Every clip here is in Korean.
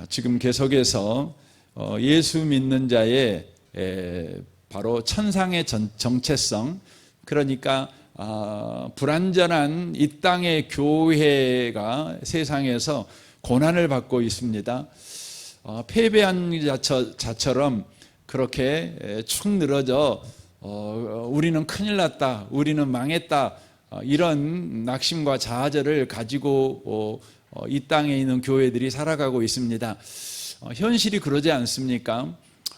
지금 계속해서 예수 믿는 자의 바로 천상의 정체성, 그러니까 불완전한 이 땅의 교회가 세상에서 고난을 받고 있습니다. 패배한 자처럼 그렇게 축 늘어져 우리는 큰일 났다, 우리는 망했다, 이런 낙심과 좌절을 가지고 이 땅에 있는 교회들이 살아가고 있습니다. 현실이 그러지 않습니까?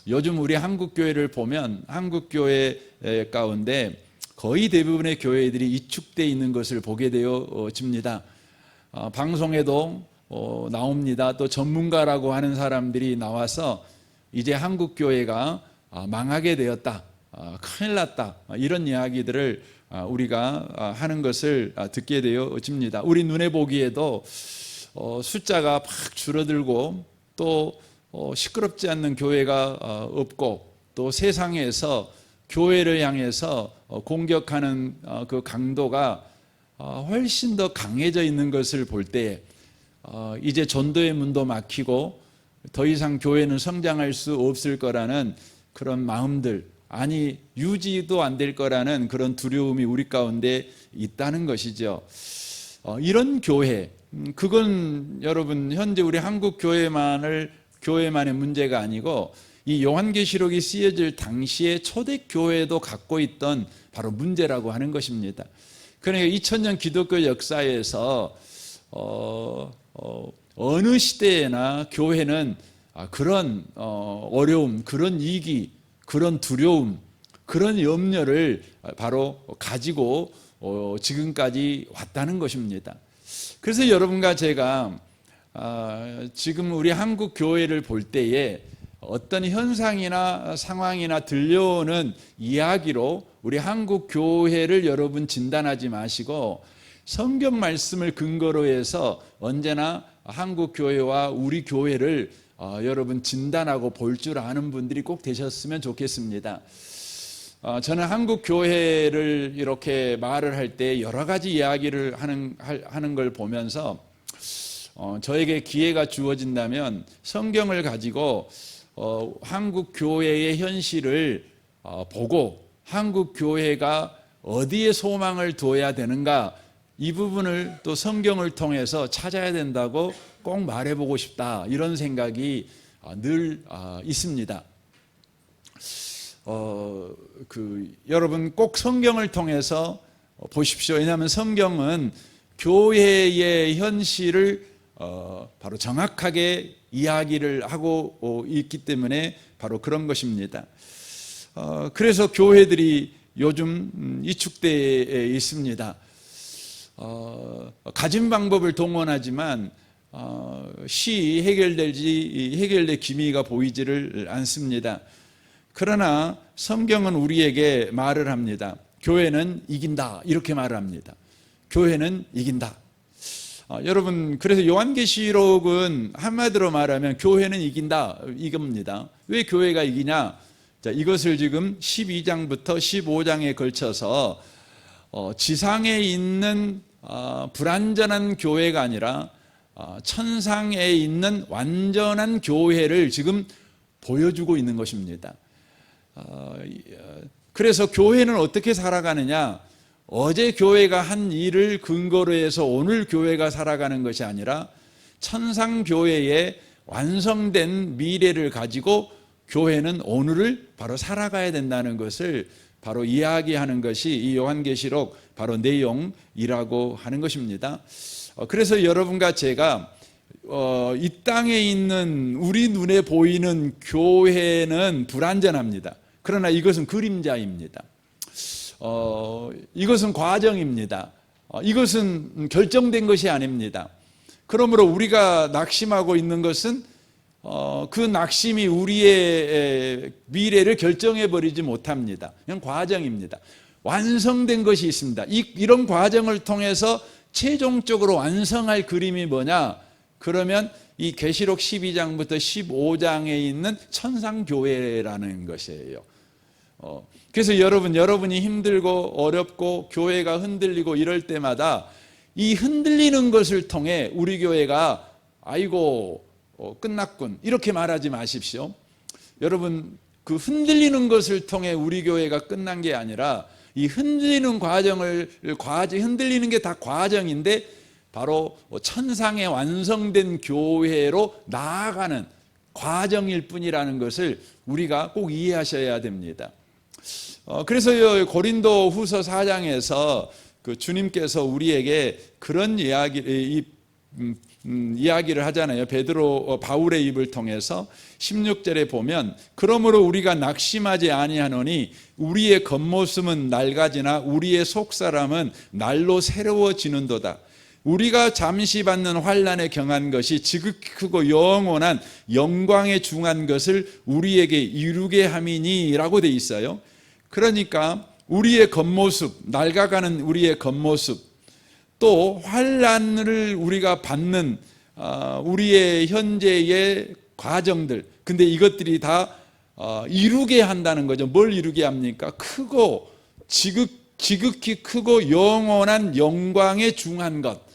요즘 우리 한국교회를 보면 한국교회 가운데 거의 대부분의 교회들이 위축되어 있는 것을 보게 되어집니다. 방송에도 나옵니다. 또 전문가라고 하는 사람들이 나와서 이제 한국교회가 망하게 되었다, 큰일 났다, 이런 이야기들을 우리가 하는 것을 듣게 되어집니다. 우리 눈에 보기에도 숫자가 팍 줄어들고 또 시끄럽지 않는 교회가 없고 또 세상에서 교회를 향해서 공격하는 그 강도가 훨씬 더 강해져 있는 것을 볼 때에 이제 전도의 문도 막히고 더 이상 교회는 성장할 수 없을 거라는 그런 마음들, 아니 유지도 안 될 거라는 그런 두려움이 우리 가운데 있다는 것이죠. 이런 교회, 그건 여러분 현재 우리 한국 교회만의 문제가 아니고 이 요한계시록이 쓰여질 당시에 초대교회도 갖고 있던 바로 문제라고 하는 것입니다. 그러니까 2000년 기독교 역사에서 어느 시대에나 교회는 그런 어려움, 그런 위기, 그런 두려움, 그런 염려를 바로 가지고 지금까지 왔다는 것입니다. 그래서 여러분과 제가 지금 우리 한국 교회를 볼 때에 어떤 현상이나 상황이나 들려오는 이야기로 우리 한국 교회를 여러분 진단하지 마시고 성경 말씀을 근거로 해서 언제나 한국 교회와 우리 교회를 여러분 진단하고 볼 줄 아는 분들이 꼭 되셨으면 좋겠습니다. 저는 한국 교회를 이렇게 말을 할 때 여러 가지 이야기를 하는 걸 보면서 저에게 기회가 주어진다면 성경을 가지고 한국 교회의 현실을 보고 한국 교회가 어디에 소망을 두어야 되는가, 이 부분을 또 성경을 통해서 찾아야 된다고 꼭 말해보고 싶다, 이런 생각이 늘 있습니다. 여러분 꼭 성경을 통해서 보십시오. 왜냐하면 성경은 교회의 현실을 바로 정확하게 이야기를 하고 있기 때문에 바로 그런 것입니다. 그래서 교회들이 요즘 위축되어 있습니다. 가진 방법을 동원하지만 해결될 기미가 보이지를 않습니다. 그러나 성경은 우리에게 말을 합니다. 교회는 이긴다, 이렇게 말을 합니다. 교회는 이긴다. 여러분, 그래서 요한계시록은 한마디로 말하면 교회는 이긴다, 이겁니다. 왜 교회가 이기냐? 자, 이것을 지금 12장부터 15장에 걸쳐서 지상에 있는 불완전한 교회가 아니라 천상에 있는 완전한 교회를 지금 보여주고 있는 것입니다. 그래서 교회는 어떻게 살아가느냐? 어제 교회가 한 일을 근거로 해서 오늘 교회가 살아가는 것이 아니라 천상 교회의 완성된 미래를 가지고 교회는 오늘을 바로 살아가야 된다는 것을 바로 이야기하는 것이 이 요한계시록 바로 내용이라고 하는 것입니다. 그래서 여러분과 제가 이 땅에 있는 우리 눈에 보이는 교회는 불완전합니다. 그러나 이것은 그림자입니다. 이것은 과정입니다. 이것은 결정된 것이 아닙니다. 그러므로 우리가 낙심하고 있는 것은 그 낙심이 우리의 미래를 결정해버리지 못합니다. 그냥 과정입니다. 완성된 것이 있습니다. 이런 과정을 통해서 최종적으로 완성할 그림이 뭐냐? 그러면 이 계시록 12장부터 15장에 있는 천상교회라는 것이에요. 그래서 여러분이 힘들고 어렵고 교회가 흔들리고 이럴 때마다 이 흔들리는 것을 통해 우리 교회가 아이고 끝났군 이렇게 말하지 마십시오. 여러분, 그 흔들리는 것을 통해 우리 교회가 끝난 게 아니라 이 흔들리는 흔들리는 게 다 과정인데 바로 천상에 완성된 교회로 나아가는 과정일 뿐이라는 것을 우리가 꼭 이해하셔야 됩니다. 그래서 고린도 후서 4장에서 그 주님께서 우리에게 그런 이야기를 하잖아요. 바울의 입을 통해서 16절에 보면 그러므로 우리가 낙심하지 아니하노니 우리의 겉모습은 낡아지나 우리의 속사람은 날로 새로워지는도다. 우리가 잠시 받는 환난에 경한 것이 지극히 크고 영원한 영광에 중한 것을 우리에게 이루게 함이니라고 돼 있어요. 그러니까 우리의 겉모습, 낡아가는 우리의 겉모습, 또 환난을 우리가 받는 우리의 현재의 과정들, 근데 이것들이 다 이루게 한다는 거죠. 뭘 이루게 합니까? 크고 지극히 크고 영원한 영광에 중한 것.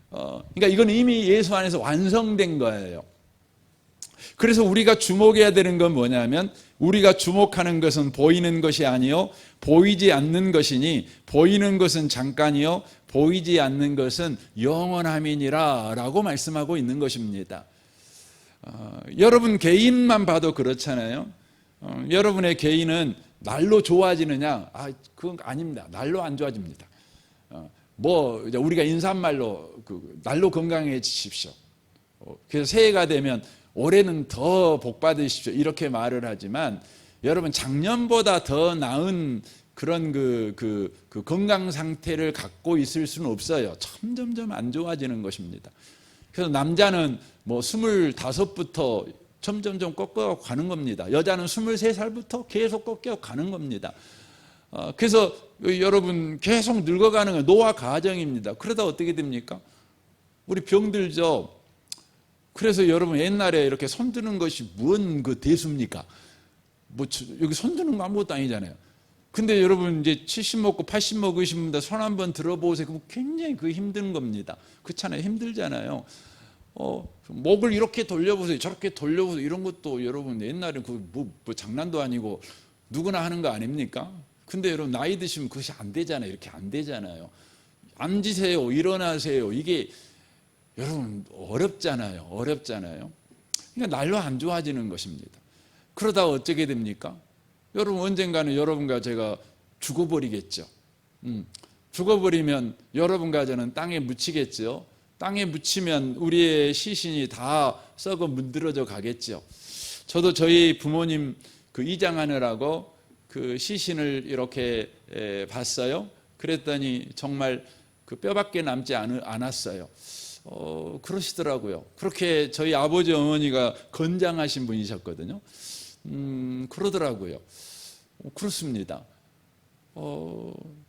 그러니까 이건 이미 예수 안에서 완성된 거예요. 그래서 우리가 주목해야 되는 건 뭐냐면 우리가 주목하는 것은 보이는 것이 아니요 보이지 않는 것이니 보이는 것은 잠깐이요 보이지 않는 것은 영원함이니라 라고 말씀하고 있는 것입니다. 여러분 개인만 봐도 그렇잖아요. 여러분의 개인은 날로 좋아지느냐? 그건 아닙니다. 날로 안 좋아집니다. 우리가 인사말로 날로 건강해지십시오. 그래서 새해가 되면 올해는 더 복 받으십시오 이렇게 말을 하지만 여러분 작년보다 더 나은 그런 그 건강 상태를 갖고 있을 수는 없어요. 점점점 안 좋아지는 것입니다. 그래서 남자는 25부터 점점점 꺾여 가는 겁니다. 여자는 23살부터 계속 꺾여 가는 겁니다. 그래서 여러분 계속 늙어가는 건 노화 과정입니다. 그러다 어떻게 됩니까? 우리 병들죠. 그래서 여러분 옛날에 이렇게 손드는 것이 뭔 대수입니까? 여기 손드는 거 아무것도 아니잖아요. 근데 여러분 이제 70 먹고 80 먹으신 분들 손 한번 들어보세요. 그럼 굉장히 힘든 겁니다. 그렇잖아요. 힘들잖아요. 목을 이렇게 돌려보세요. 저렇게 돌려보세요. 이런 것도 여러분 옛날에 뭐 장난도 아니고 누구나 하는 거 아닙니까? 근데 여러분 나이 드시면 그것이 안 되잖아요. 이렇게 안 되잖아요. 앉으세요. 일어나세요. 이게 여러분 어렵잖아요. 그러니까 날로 안 좋아지는 것입니다. 그러다 어떻게 됩니까? 여러분 언젠가는 여러분과 제가 죽어버리겠죠. 죽어버리면 여러분과 저는 땅에 묻히겠죠. 땅에 묻히면 우리의 시신이 다 썩어 문드러져 가겠죠. 저도 저희 부모님 이장하느라고 그 시신을 이렇게 봤어요. 그랬더니 정말 뼈밖에 남지 않았어요. 그러시더라고요. 그렇게 저희 아버지 어머니가 건장하신 분이셨거든요. 그러더라고요. 그렇습니다.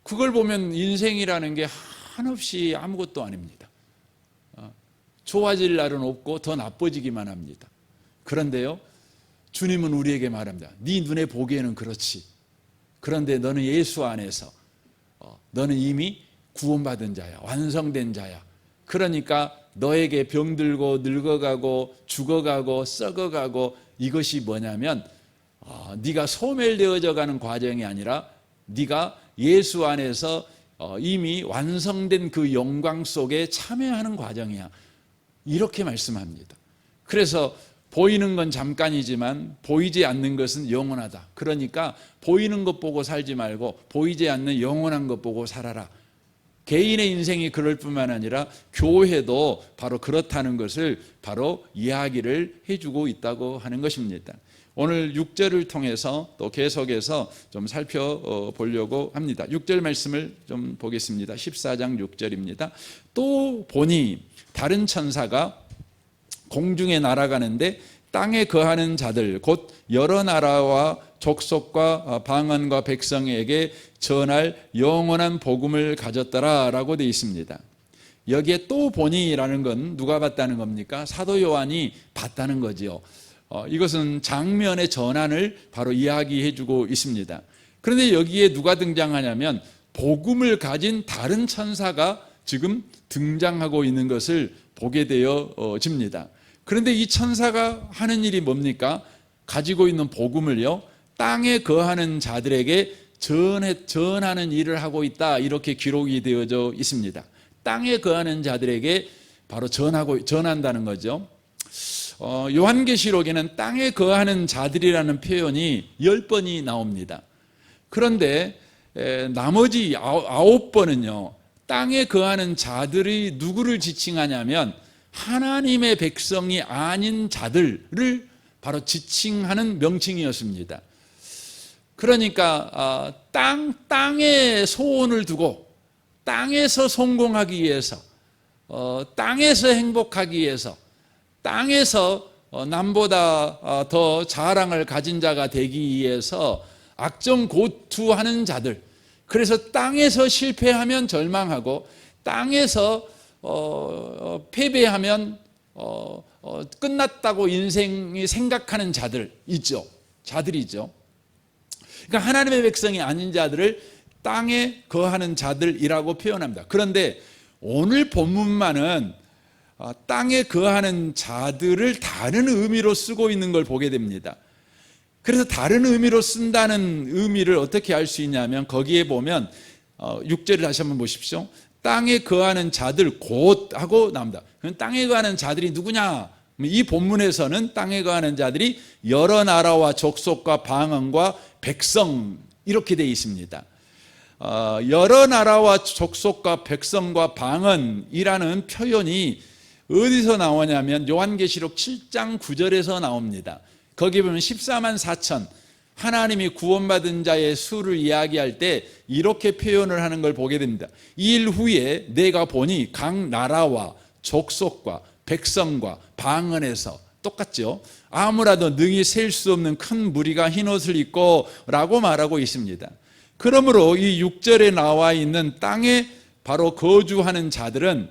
그걸 보면 인생이라는 게 한없이 아무것도 아닙니다. 좋아질 날은 없고 더 나빠지기만 합니다. 그런데요, 주님은 우리에게 말합니다. 네 눈에 보기에는 그렇지. 그런데 너는 예수 안에서 너는 이미 구원받은 자야. 완성된 자야. 그러니까 너에게 병들고 늙어가고 죽어가고 썩어가고 이것이 뭐냐면 네가 소멸되어져 가는 과정이 아니라 네가 예수 안에서 이미 완성된 그 영광 속에 참여하는 과정이야. 이렇게 말씀합니다. 그래서 보이는 건 잠깐이지만 보이지 않는 것은 영원하다. 그러니까 보이는 것 보고 살지 말고 보이지 않는 영원한 것 보고 살아라. 개인의 인생이 그럴 뿐만 아니라 교회도 바로 그렇다는 것을 바로 이야기를 해주고 있다고 하는 것입니다. 오늘 6절을 통해서 또 계속해서 좀 살펴보려고 합니다. 6절 말씀을 좀 보겠습니다. 14장 6절입니다. 또 보니 다른 천사가 공중에 날아가는데 땅에 거하는 자들 곧 여러 나라와 족속과 방언과 백성에게 전할 영원한 복음을 가졌더라라고 되어 있습니다. 여기에 또 보니라는 건 누가 봤다는 겁니까? 사도 요한이 봤다는 거지요. 이것은 장면의 전환을 바로 이야기해 주고 있습니다. 그런데 여기에 누가 등장하냐면 복음을 가진 다른 천사가 지금 등장하고 있는 것을 보게 되어집니다. 그런데 이 천사가 하는 일이 뭡니까? 가지고 있는 복음을요, 땅에 거하는 자들에게 전하는 일을 하고 있다, 이렇게 기록이 되어져 있습니다. 땅에 거하는 자들에게 바로 전한다는 거죠. 요한계시록에는 땅에 거하는 자들이라는 표현이 10번이 나옵니다. 그런데 나머지 9번은요, 땅에 거하는 자들이 누구를 지칭하냐면 하나님의 백성이 아닌 자들을 바로 지칭하는 명칭이었습니다. 그러니까 땅에 소원을 두고 땅에서 성공하기 위해서, 땅에서 행복하기 위해서, 땅에서 남보다 더 자랑을 가진 자가 되기 위해서 악정고투하는 자들, 그래서 땅에서 실패하면 절망하고 땅에서 패배하면 끝났다고 인생이 생각하는 자들 있죠. 자들이죠. 그러니까 하나님의 백성이 아닌 자들을 땅에 거하는 자들이라고 표현합니다. 그런데 오늘 본문만은 땅에 거하는 자들을 다른 의미로 쓰고 있는 걸 보게 됩니다. 그래서 다른 의미로 쓴다는 의미를 어떻게 알 수 있냐면 거기에 보면 6절을 다시 한번 보십시오. 땅에 거하는 자들 곧 하고 나옵니다. 그럼 땅에 거하는 자들이 누구냐? 이 본문에서는 땅에 거하는 자들이 여러 나라와 족속과 방언과 백성 이렇게 되어 있습니다. 여러 나라와 족속과 백성과 방언이라는 표현이 어디서 나오냐면 요한계시록 7장 9절에서 나옵니다. 거기 보면 14만 4천 하나님이 구원받은 자의 수를 이야기할 때 이렇게 표현을 하는 걸 보게 됩니다. 이 일 후에 내가 보니 각 나라와 족속과 백성과 방언에서, 똑같죠? 아무라도 능히 셀 수 없는 큰 무리가 흰옷을 입고 라고 말하고 있습니다. 그러므로 이 6절에 나와 있는 땅에 바로 거주하는 자들은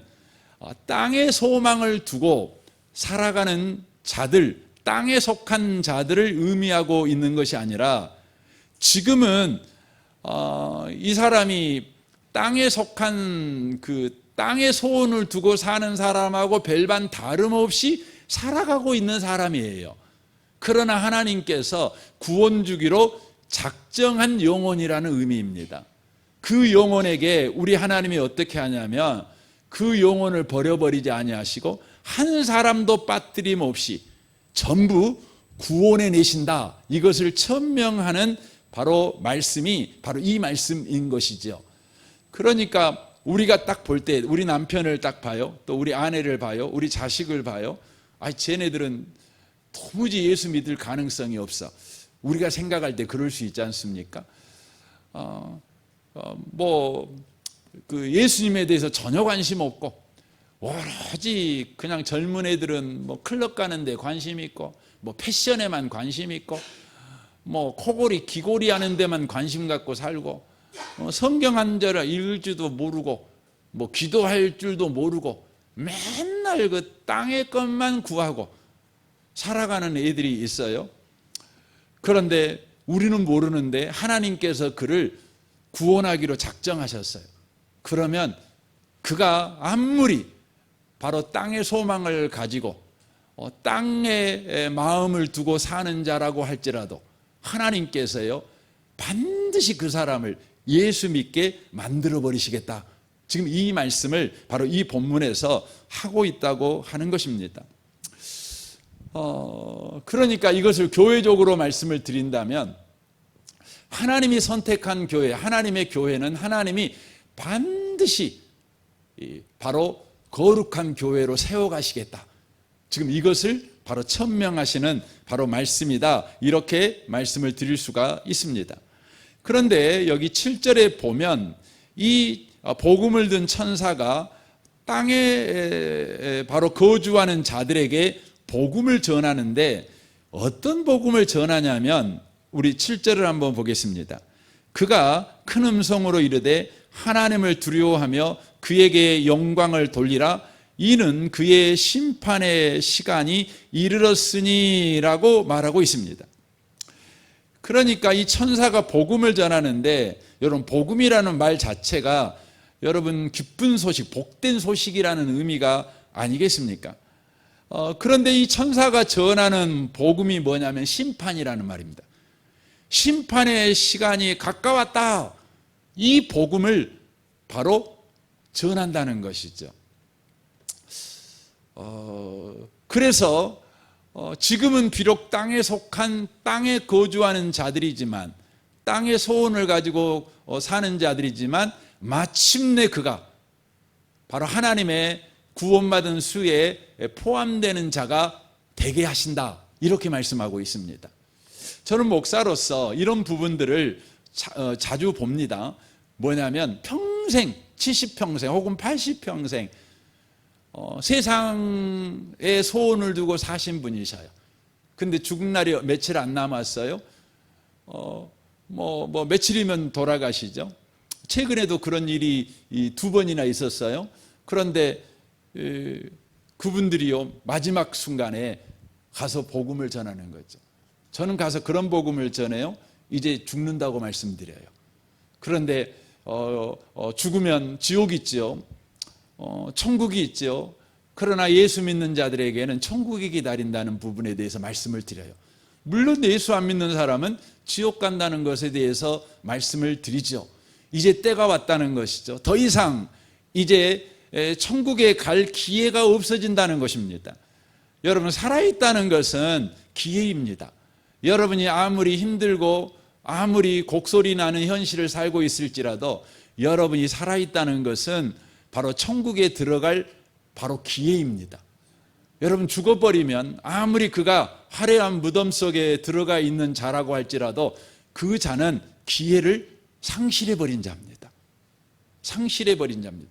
땅에 소망을 두고 살아가는 자들, 땅에 속한 자들을 의미하고 있는 것이 아니라 지금은 이 사람이 땅에 속한 그 땅에 소원을 두고 사는 사람하고 별반 다름없이 살아가고 있는 사람이에요. 그러나 하나님께서 구원 주기로 작정한 영혼이라는 의미입니다. 그 영혼에게 우리 하나님이 어떻게 하냐면 그 영혼을 버려버리지 아니하시고 한 사람도 빠뜨림 없이 전부 구원해 내신다. 이것을 천명하는 바로 말씀이 바로 이 말씀인 것이죠. 그러니까 우리가 딱 볼 때 우리 남편을 딱 봐요. 또 우리 아내를 봐요. 우리 자식을 봐요. 쟤네들은 도무지 예수 믿을 가능성이 없어. 우리가 생각할 때 그럴 수 있지 않습니까? 그 예수님에 대해서 전혀 관심 없고 오로지 그냥 젊은 애들은 뭐 클럽 가는 데 관심 있고 뭐 패션에만 관심 있고 뭐 코골이 귀골이 하는 데만 관심 갖고 살고 성경 한 절 읽을 줄도 모르고 뭐 기도할 줄도 모르고 맨날 그 땅의 것만 구하고 살아가는 애들이 있어요. 그런데 우리는 모르는데 하나님께서 그를 구원하기로 작정하셨어요. 그러면 그가 아무리 바로 땅의 소망을 가지고 땅에 마음을 두고 사는 자라고 할지라도 하나님께서요 반드시 그 사람을 예수 믿게 만들어 버리시겠다. 지금 이 말씀을 바로 이 본문에서 하고 있다고 하는 것입니다. 그러니까 이것을 교회적으로 말씀을 드린다면 하나님이 선택한 교회, 하나님의 교회는 하나님이 반드시 바로 거룩한 교회로 세워가시겠다. 지금 이것을 바로 천명하시는 바로 말씀이다. 이렇게 말씀을 드릴 수가 있습니다. 그런데 여기 7절에 보면 이 복음을 든 천사가 땅에 바로 거주하는 자들에게 복음을 전하는데 어떤 복음을 전하냐면 우리 7절을 한번 보겠습니다. 그가 큰 음성으로 이르되 하나님을 두려워하며 그에게 영광을 돌리라. 이는 그의 심판의 시간이 이르렀으니라고 말하고 있습니다. 그러니까 이 천사가 복음을 전하는데 여러분 복음이라는 말 자체가 여러분 기쁜 소식, 복된 소식이라는 의미가 아니겠습니까? 그런데 이 천사가 전하는 복음이 뭐냐면 심판이라는 말입니다. 심판의 시간이 가까웠다. 이 복음을 바로 전한다는 것이죠. 그래서 지금은 비록 땅에 속한 땅에 거주하는 자들이지만, 땅의 소원을 가지고 사는 자들이지만, 마침내 그가 바로 하나님의 구원받은 수에 포함되는 자가 되게 하신다, 이렇게 말씀하고 있습니다. 저는 목사로서 이런 부분들을 자주 봅니다. 뭐냐면 평생, 70평생 혹은 80평생 세상에 소원을 두고 사신 분이셔요. 근데 죽은 날이 며칠 안 남았어요. 며칠이면 돌아가시죠. 최근에도 그런 일이 2번이나 있었어요. 그런데 그분들이요, 마지막 순간에 가서 복음을 전하는 거죠. 저는 가서 그런 복음을 전해요. 이제 죽는다고 말씀드려요. 그런데 죽으면 지옥이 있죠. 천국이 있죠. 그러나 예수 믿는 자들에게는 천국이 기다린다는 부분에 대해서 말씀을 드려요. 물론 예수 안 믿는 사람은 지옥 간다는 것에 대해서 말씀을 드리죠. 이제 때가 왔다는 것이죠. 더 이상 이제 천국에 갈 기회가 없어진다는 것입니다. 여러분, 살아있다는 것은 기회입니다. 여러분이 아무리 힘들고 아무리 곡소리 나는 현실을 살고 있을지라도 여러분이 살아있다는 것은 바로 천국에 들어갈 바로 기회입니다. 여러분, 죽어버리면 아무리 그가 화려한 무덤 속에 들어가 있는 자라고 할지라도 그 자는 기회를 상실해버린 자입니다. 상실해버린 자입니다.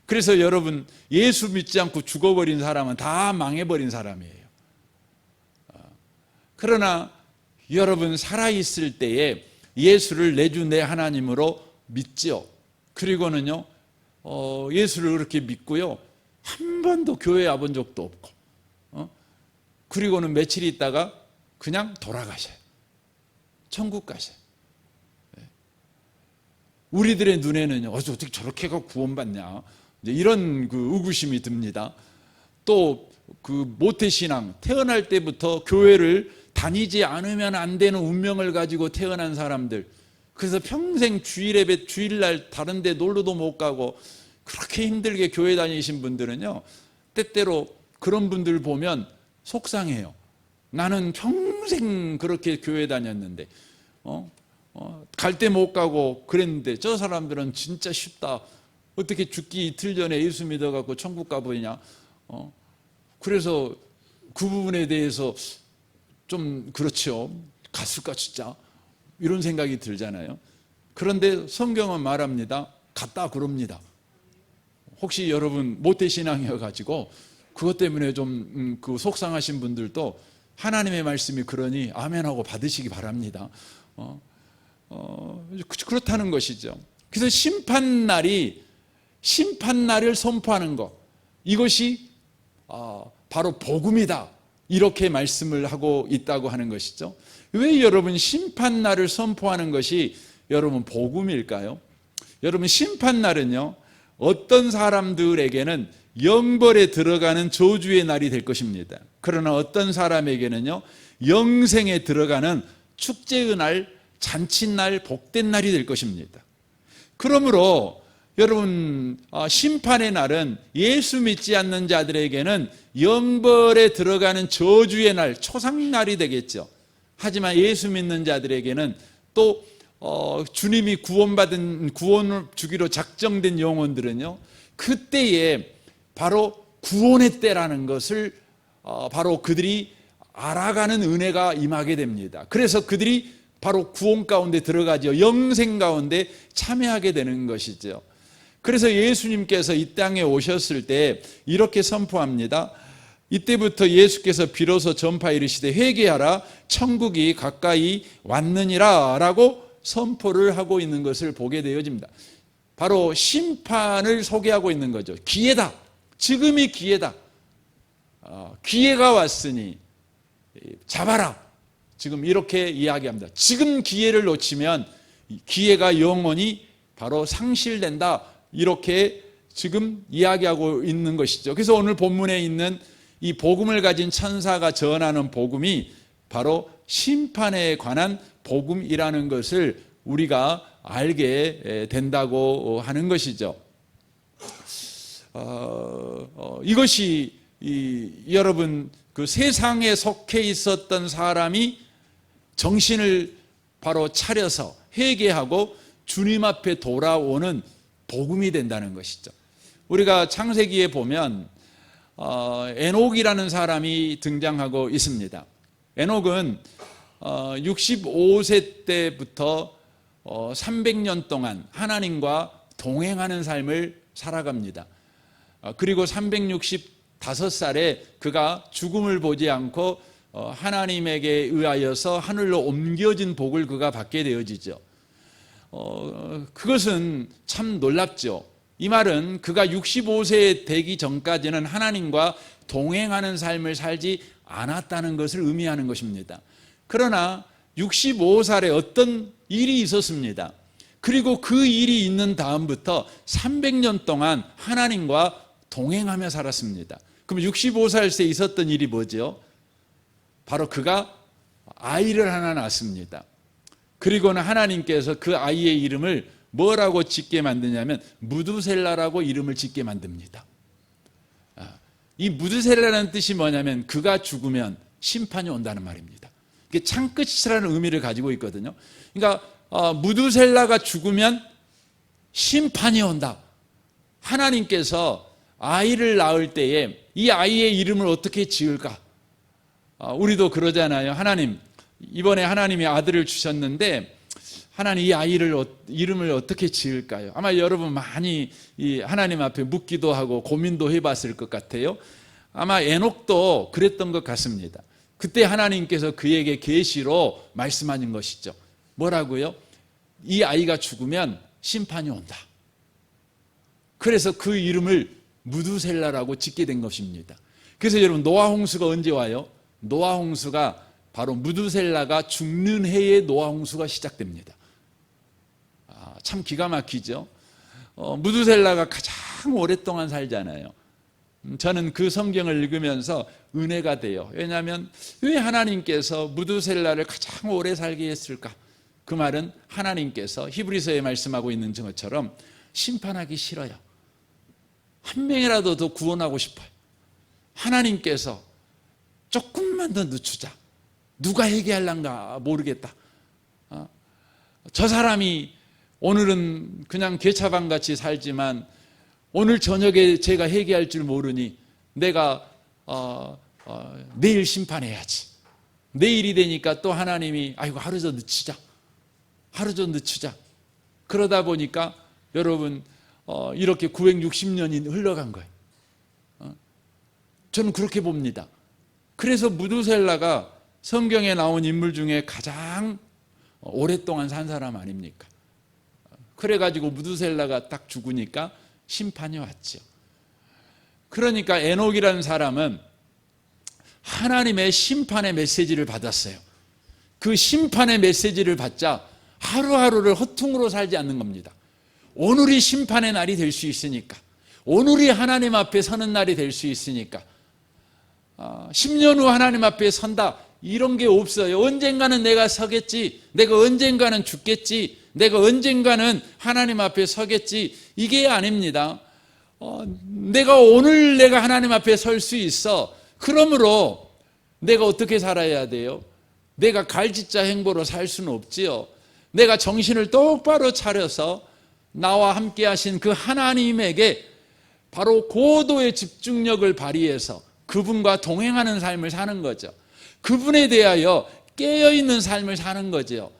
그래서 여러분, 예수 믿지 않고 죽어버린 사람은 다 망해버린 사람이에요. 그러나 여러분, 살아있을 때에 예수를 내 주 내 하나님으로 믿죠. 그리고는요, 예수를 그렇게 믿고요, 한 번도 교회 와본 적도 없고, 그리고는 며칠 있다가 그냥 돌아가셔요. 천국 가셔요. 우리들의 눈에는요, 어떻게 저렇게가 구원받냐, 이런 그 의구심이 듭니다. 또 그 모태신앙, 태어날 때부터 교회를 다니지 않으면 안 되는 운명을 가지고 태어난 사람들, 그래서 평생 주일예배, 주일날 다른 데 놀러도 못 가고 그렇게 힘들게 교회 다니신 분들은요, 때때로 그런 분들 보면 속상해요. 나는 평생 그렇게 교회 다녔는데 갈 때 못 가고 그랬는데 저 사람들은 진짜 쉽다. 어떻게 죽기 이틀 전에 예수 믿어갖고 천국 가버리냐. 그래서 그 부분에 대해서 좀 그렇죠. 갔을까 진짜, 이런 생각이 들잖아요. 그런데 성경은 말합니다. 갔다 그럽니다. 혹시 여러분 모태신앙이어가지고 그것 때문에 좀 그 속상하신 분들도 하나님의 말씀이 그러니 아멘하고 받으시기 바랍니다. 그렇다는 것이죠. 그래서 심판날을 선포하는 것, 이것이 바로 복음이다, 이렇게 말씀을 하고 있다고 하는 것이죠. 왜 여러분 심판날을 선포하는 것이 여러분 복음일까요? 여러분, 심판날은요, 어떤 사람들에게는 영벌에 들어가는 저주의 날이 될 것입니다. 그러나 어떤 사람에게는요, 영생에 들어가는 축제의 날, 잔칫날, 복된 날이 될 것입니다. 그러므로 여러분, 심판의 날은 예수 믿지 않는 자들에게는 영벌에 들어가는 저주의 날, 초상날이 되겠죠. 하지만 예수 믿는 자들에게는 또 주님이 구원을 주기로 작정된 영혼들은요, 그때에 바로 구원의 때라는 것을 바로 그들이 알아가는 은혜가 임하게 됩니다. 그래서 그들이 바로 구원 가운데 들어가죠. 영생 가운데 참여하게 되는 것이죠. 그래서 예수님께서 이 땅에 오셨을 때 이렇게 선포합니다. 이때부터 예수께서 비로소 전파 이르시되 회개하라, 천국이 가까이 왔느니라 라고 선포를 하고 있는 것을 보게 되어집니다. 바로 심판을 소개하고 있는 거죠. 기회다. 지금이 기회다. 기회가 왔으니 잡아라. 지금 이렇게 이야기합니다. 지금 기회를 놓치면 기회가 영원히 바로 상실된다. 이렇게 지금 이야기하고 있는 것이죠. 그래서 오늘 본문에 있는 이 복음을 가진 천사가 전하는 복음이 바로 심판에 관한 복음이라는 것을 우리가 알게 된다고 하는 것이죠. 이것이 여러분 그 세상에 속해 있었던 사람이 정신을 바로 차려서 회개하고 주님 앞에 돌아오는 복음이 된다는 것이죠. 우리가 창세기에 보면 에녹이라는 사람이 등장하고 있습니다. 에녹은 65세 때부터 300년 동안 하나님과 동행하는 삶을 살아갑니다. 그리고 365살에 그가 죽음을 보지 않고 하나님에게 의하여서 하늘로 옮겨진 복을 그가 받게 되어지죠. 그것은 참 놀랍죠. 이 말은 그가 65세 되기 전까지는 하나님과 동행하는 삶을 살지 않았다는 것을 의미하는 것입니다. 그러나 65살에 어떤 일이 있었습니다. 그리고 그 일이 있는 다음부터 300년 동안 하나님과 동행하며 살았습니다. 그럼 65살에 있었던 일이 뭐죠? 바로 그가 아이를 하나 낳습니다. 그리고는 하나님께서 그 아이의 이름을 뭐라고 짓게 만드냐면 무두셀라라고 이름을 짓게 만듭니다. 이 무두셀라라는 뜻이 뭐냐면 그가 죽으면 심판이 온다는 말입니다. 이게 창끝이라는 의미를 가지고 있거든요. 그러니까 무두셀라가 죽으면 심판이 온다. 하나님께서 아이를 낳을 때에 이 아이의 이름을 어떻게 지을까? 우리도 그러잖아요. 하나님, 이번에 하나님이 아들을 주셨는데 하나님 이 아이를 이름을 어떻게 지을까요? 아마 여러분 많이 하나님 앞에 묻기도 하고 고민도 해봤을 것 같아요. 아마 에녹도 그랬던 것 같습니다. 그때 하나님께서 그에게 계시로 말씀하신 것이죠. 뭐라고요? 이 아이가 죽으면 심판이 온다. 그래서 그 이름을 무두셀라라고 짓게 된 것입니다. 그래서 여러분 노아 홍수가 언제 와요? 노아 홍수가 바로 무두셀라가 죽는 해에 노아 홍수가 시작됩니다. 참 기가 막히죠. 무두셀라가 가장 오랫동안 살잖아요. 저는 그 성경을 읽으면서 은혜가 돼요. 왜냐하면 왜 하나님께서 무두셀라를 가장 오래 살게 했을까? 그 말은 하나님께서 히브리서에 말씀하고 있는 것처럼 심판하기 싫어요. 한 명이라도 더 구원하고 싶어요. 하나님께서 조금만 더 늦추자. 누가 회개할란가 모르겠다. 저 사람이 오늘은 그냥 개차반같이 살지만 오늘 저녁에 제가 회개할 줄 모르니 내가 내일 심판해야지. 내일이 되니까 또 하나님이 아이고 하루 더 늦추자. 하루 더 늦추자. 그러다 보니까 여러분 이렇게 960년이 흘러간 거예요. 저는 그렇게 봅니다. 그래서 무두셀라가 성경에 나온 인물 중에 가장 오랫동안 산 사람 아닙니까? 그래가지고 무두셀라가 딱 죽으니까 심판이 왔죠. 그러니까 에녹이라는 사람은 하나님의 심판의 메시지를 받았어요. 그 심판의 메시지를 받자 하루하루를 허퉁으로 살지 않는 겁니다. 오늘이 심판의 날이 될 수 있으니까, 오늘이 하나님 앞에 서는 날이 될 수 있으니까 10년 후 하나님 앞에 선다 이런 게 없어요. 언젠가는 내가 서겠지, 내가 언젠가는 죽겠지, 내가 언젠가는 하나님 앞에 서겠지, 이게 아닙니다. 내가 오늘 내가 하나님 앞에 설 수 있어. 그러므로 내가 어떻게 살아야 돼요? 내가 갈짓자 행보로 살 수는 없지요. 내가 정신을 똑바로 차려서 나와 함께 하신 그 하나님에게 바로 고도의 집중력을 발휘해서 그분과 동행하는 삶을 사는 거죠. 그분에 대하여 깨어있는 삶을 사는 거죠.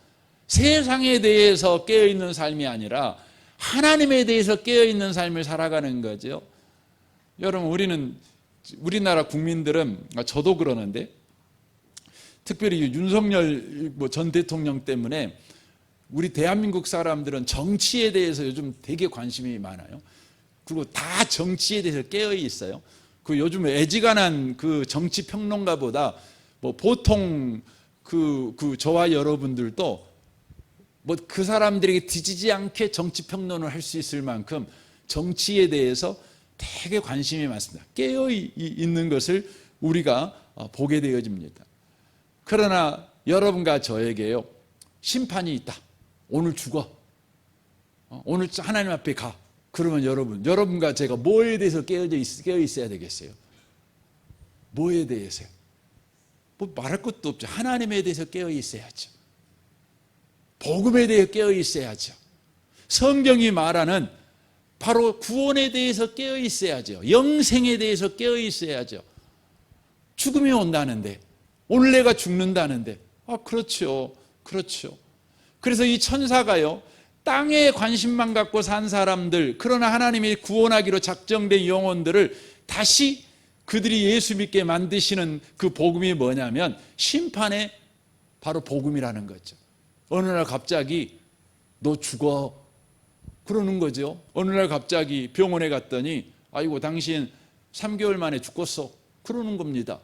세상에 대해서 깨어있는 삶이 아니라 하나님에 대해서 깨어있는 삶을 살아가는 거죠. 여러분, 우리나라 국민들은, 저도 그러는데 특별히 윤석열 전 대통령 때문에 우리 대한민국 사람들은 정치에 대해서 요즘 되게 관심이 많아요. 그리고 다 정치에 대해서 깨어 있어요. 그 요즘 애지간한 그 정치 평론가보다 보통 저와 여러분들도 그 사람들에게 뒤지지 않게 정치 평론을 할 수 있을 만큼 정치에 대해서 되게 관심이 많습니다. 깨어 있는 것을 우리가 보게 되어집니다. 그러나 여러분과 저에게요, 심판이 있다. 오늘 죽어. 오늘 하나님 앞에 가. 그러면 여러분과 제가 뭐에 대해서 깨어 있어야 되겠어요? 뭐에 대해서요? 뭐 말할 것도 없죠. 하나님에 대해서 깨어 있어야죠. 복음에 대해 깨어 있어야죠. 성경이 말하는 바로 구원에 대해서 깨어 있어야죠. 영생에 대해서 깨어 있어야죠. 죽음이 온다는데, 오늘 내가 죽는다는데, 그렇죠. 그렇죠. 그래서 이 천사가요, 땅에 관심만 갖고 산 사람들, 그러나 하나님이 구원하기로 작정된 영혼들을 다시 그들이 예수 믿게 만드시는 그 복음이 뭐냐면 심판의 바로 복음이라는 거죠. 어느 날 갑자기 너 죽어 그러는 거죠. 어느 날 갑자기 병원에 갔더니 아이고 당신 3개월 만에 죽었어 그러는 겁니다.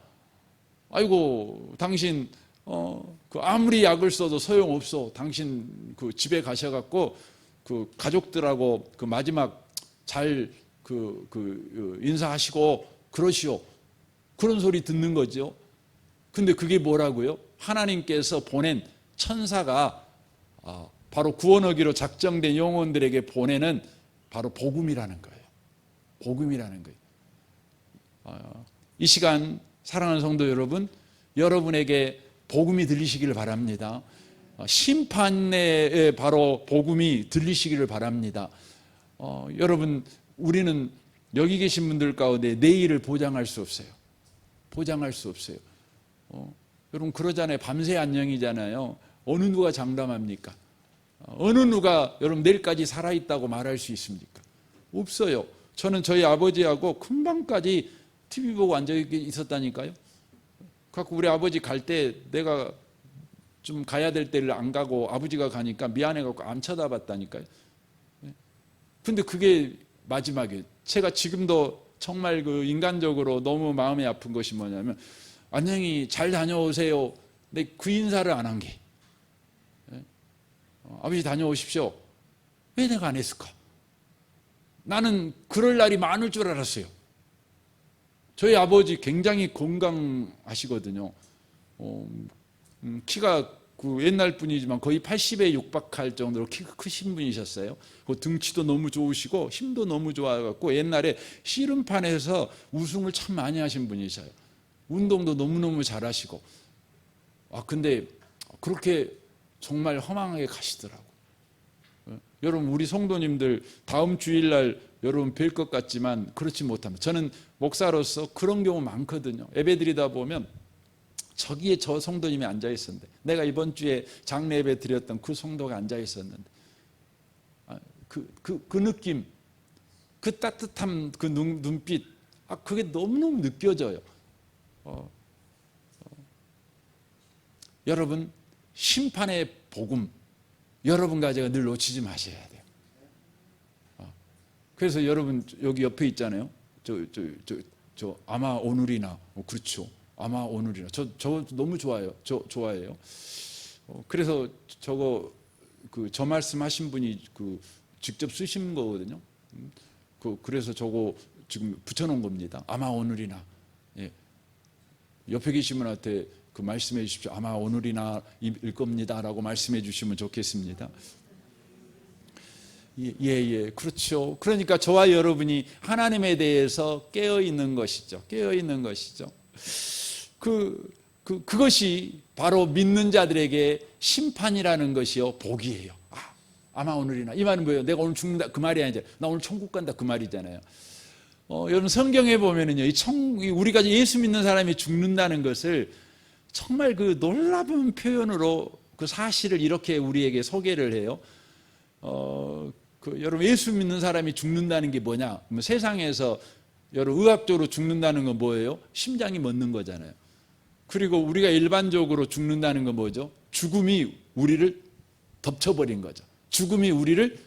아이고 당신 그 아무리 약을 써도 소용없어. 당신 그 집에 가셔갖고 그 가족들하고 그 마지막 잘 인사하시고 그러시오. 그런 소리 듣는 거죠. 근데 그게 뭐라고요? 하나님께서 보낸 천사가 바로 구원하기로 작정된 영혼들에게 보내는 바로 복음이라는 거예요. 복음이라는 거예요. 이 시간 사랑하는 성도 여러분, 여러분에게 복음이 들리시기를 바랍니다. 심판의 바로 복음이 들리시기를 바랍니다. 여러분, 우리는 여기 계신 분들 가운데 내일을 보장할 수 없어요. 보장할 수 없어요. 여러분 그러잖아요. 밤새 안녕이잖아요. 어느 누가 장담합니까? 어느 누가 여러분 내일까지 살아있다고 말할 수 있습니까? 없어요. 저는 저희 아버지하고 금방까지 TV 보고 앉아 있었다니까요. 갖고 우리 아버지 갈 때 내가 좀 가야 될 때를 안 가고 아버지가 가니까 미안해갖고 안 쳐다봤다니까요. 근데 그게 마지막이에요. 제가 지금도 정말 그 인간적으로 너무 마음이 아픈 것이 뭐냐면 안녕히 잘 다녀오세요. 근데 그 인사를 안 한 게. 아버지 다녀오십시오. 왜 내가 안 했을까? 나는 그럴 날이 많을 줄 알았어요. 저희 아버지 굉장히 건강하시거든요. 키가 그 옛날 분이지만 거의 80에 육박할 정도로 키가 크신 분이셨어요. 그 등치도 너무 좋으시고 힘도 너무 좋아갖고 옛날에 씨름판에서 우승을 참 많이 하신 분이셔요. 운동도 너무너무 잘하시고. 근데 그렇게 정말 허망하게 가시더라고. 여러분 우리 성도님들 다음 주일날 여러분 뵐 것 같지만 그렇지 못합니다. 저는 목사로서 그런 경우 많거든요. 예배드리다 보면 저기에 저 성도님이 앉아 있었는데 내가 이번 주에 장례 예배 드렸던 그 성도가 앉아 있었는데 그 느낌, 그 따뜻한 그 눈빛, 그게 너무너무 느껴져요. 여러분 심판의 복음 여러분과 제가 늘 놓치지 마셔야 돼요. 그래서 여러분 여기 옆에 있잖아요. 저 아마 오늘이나 그렇죠. 아마 오늘이나 저 너무 좋아요. 저 좋아해요. 그래서 저 말씀하신 분이 직접 쓰신 거거든요. 그래서 저거 지금 붙여놓은 겁니다. 아마 오늘이나. 예. 옆에 계신 분한테 말씀해 주십시오. 아마 오늘이나 일 겁니다라고 말씀해 주시면 좋겠습니다. 예, 그렇죠. 그러니까 저와 여러분이 하나님에 대해서 깨어 있는 것이죠. 깨어 있는 것이죠. 그것이 바로 믿는 자들에게 심판이라는 것이요 복이에요. 아마 오늘이나 이 말은 뭐예요? 내가 오늘 죽는다 그 말이 아니잖아요. 나 오늘 천국 간다 그 말이잖아요. 여러분 성경에 보면은요, 우리가 예수 믿는 사람이 죽는다는 것을 정말 그 놀라운 표현으로 그 사실을 이렇게 우리에게 소개를 해요. 여러분 예수 믿는 사람이 죽는다는 게 뭐냐? 세상에서 여러분 의학적으로 죽는다는 건 뭐예요? 심장이 멎는 거잖아요. 그리고 우리가 일반적으로 죽는다는 건 뭐죠? 죽음이 우리를 덮쳐버린 거죠. 죽음이 우리를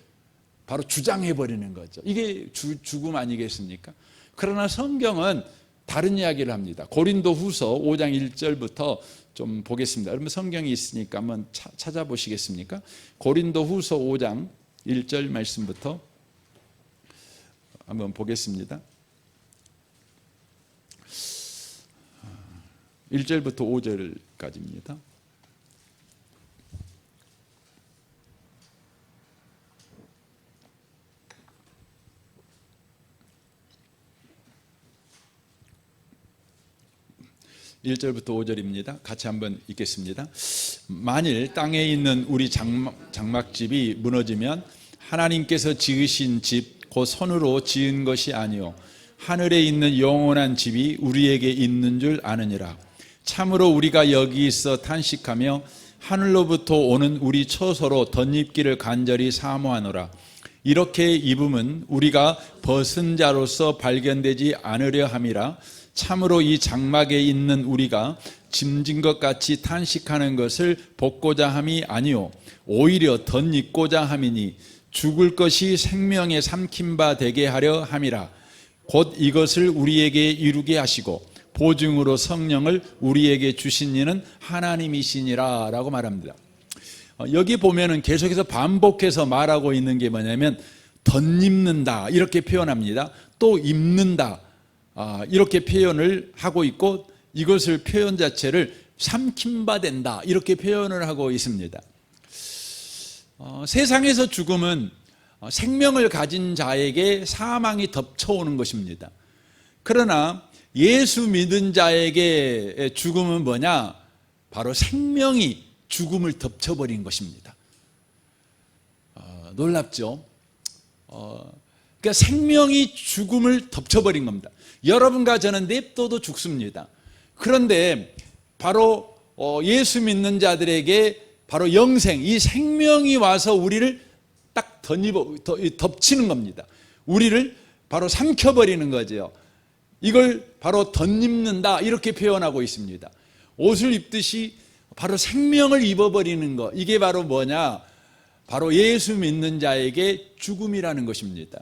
바로 주장해버리는 거죠. 이게 죽음 아니겠습니까? 그러나 성경은 다른 이야기를 합니다. 고린도 후서 5장 1절부터 좀 보겠습니다. 여러분 성경이 있으니까 한번 찾아보시겠습니까? 고린도 후서 5장 1절 말씀부터 한번 보겠습니다. 1절부터 5절까지입니다. (1절부터 5절입니다) 같이 한번 읽겠습니다. 만일 땅에 있는 우리 장막집이 무너지면 하나님께서 지으신 집 곧 손으로 지은 것이 아니요 하늘에 있는 영원한 집이 우리에게 있는 줄 아느니라. 참으로 우리가 여기 있어 탄식하며 하늘로부터 오는 우리 처소로 덧입기를 간절히 사모하노라. 이렇게 입음은 우리가 벗은 자로서 발견되지 않으려 함이라. 참으로 이 장막에 있는 우리가 짐진 것 같이 탄식하는 것을 벗고자 함이 아니요 오히려 덧입고자 함이니 죽을 것이 생명에 삼킨 바 되게 하려 함이라. 곧 이것을 우리에게 이루게 하시고 보증으로 성령을 우리에게 주신 이는 하나님이시니라 라고 말합니다. 여기 보면은 계속해서 반복해서 말하고 있는 게 뭐냐면 덧입는다 이렇게 표현합니다. 또 입는다 이렇게 표현을 하고 있고, 이것을 표현 자체를 삼킨 바 된다 이렇게 표현을 하고 있습니다. 세상에서 죽음은 생명을 가진 자에게 사망이 덮쳐오는 것입니다. 그러나 예수 믿는 자에게 죽음은 뭐냐? 바로 생명이 죽음을 덮쳐버린 것입니다. 놀랍죠? 그러니까 생명이 죽음을 덮쳐버린 겁니다. 여러분과 저는 냅둬도 죽습니다. 그런데 바로 예수 믿는 자들에게 바로 영생, 이 생명이 와서 우리를 딱 덮치는 겁니다. 우리를 바로 삼켜버리는 거죠. 이걸 바로 덧입는다 이렇게 표현하고 있습니다. 옷을 입듯이 바로 생명을 입어버리는 것, 이게 바로 뭐냐? 바로 예수 믿는 자에게 죽음이라는 것입니다.